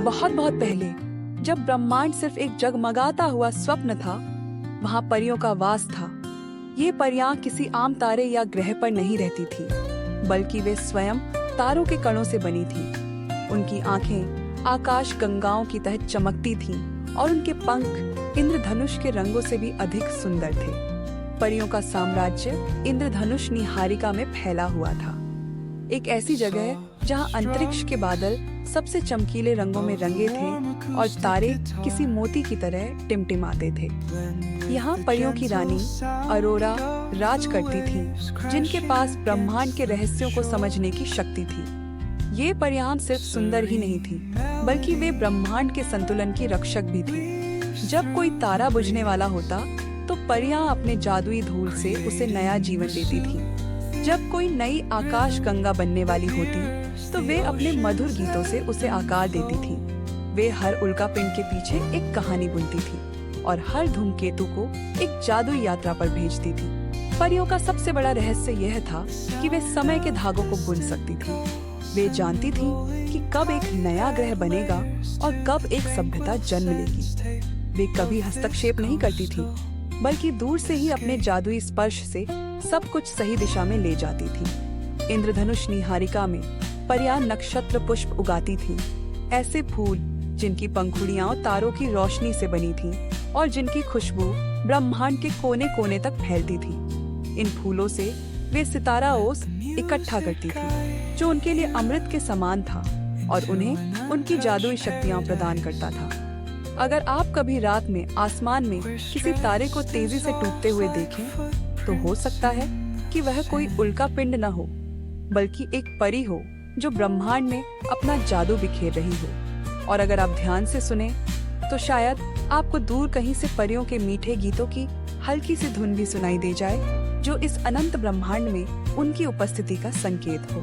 बहुत बहुत पहले, जब ब्रह्मांड सिर्फ एक जगमगाता हुआ स्वप्न था, वहाँ परियों का वास था। ये परियां किसी आम तारे या ग्रह पर नहीं रहती थी, बल्कि वे स्वयं तारों के कणों से बनी थी। उनकी आंखें आकाश गंगाओं की तरह चमकती थीं और उनके पंख इंद्रधनुष के रंगों से भी अधिक सुंदर थे। परियों का साम्राज्य इंद्रधनुष निहारिका में फैला हुआ था, एक ऐसी जगह जहां अंतरिक्ष के बादल सबसे चमकीले रंगों में रंगे थे और तारे किसी मोती की तरह टिमटिमाते थे। यहाँ परियों की रानी अरोरा राज करती थी, जिनके पास ब्रह्मांड के रहस्यों को समझने की शक्ति थी। ये परियां सिर्फ सुंदर ही नहीं थी, बल्कि वे ब्रह्मांड के संतुलन की रक्षक भी थी। जब कोई तारा बुझने वाला होता, तो परियां अपने जादुई धूल से उसे नया जीवन देती थी। जब कोई नई आकाश गंगा बनने वाली होती, तो वे अपने मधुर गीतों से उसे आकार देती थी। वे हर उल्का पिंड के पीछे एक कहानी बुनती थी और हर धूमकेतु को एक जादुई यात्रा पर भेजती थी। परियों का सबसे बड़ा रहस्य यह था कि वे समय के धागों को बुन सकती थी। वे जानती थी कि कब एक नया ग्रह बनेगा और कब एक सभ्यता जन्म लेगी। वे कभी हस्तक्षेप नहीं करती थी, बल्कि दूर से ही अपने जादुई स्पर्श से सब कुछ सही दिशा में ले जाती थी। इंद्रधनुष निहारिका में परियां नक्षत्र पुष्प उगाती थीं, ऐसे फूल जिनकी पंखुड़ियां तारों की रोशनी से बनी थीं और जिनकी खुशबू ब्रह्मांड के कोने कोने तक फैलती थी। इन फूलों से वे सितारा ओस इकट्ठा करती थी, जो उनके लिए अमृत के समान था और उन्हें उनकी जादुई शक्तियां प्रदान करता था। अगर आप कभी रात में आसमान में किसी तारे को तेजी से टूटते हुए देखें, तो हो सकता है कि वह कोई उल्का पिंड न हो, बल्कि एक परी हो जो ब्रह्मांड में अपना जादू बिखेर रही हो। और अगर आप ध्यान से सुने, तो शायद आपको दूर कहीं से परियों के मीठे गीतों की हल्की सी धुन भी सुनाई दे जाए, जो इस अनंत ब्रह्मांड में उनकी उपस्थिति का संकेत हो।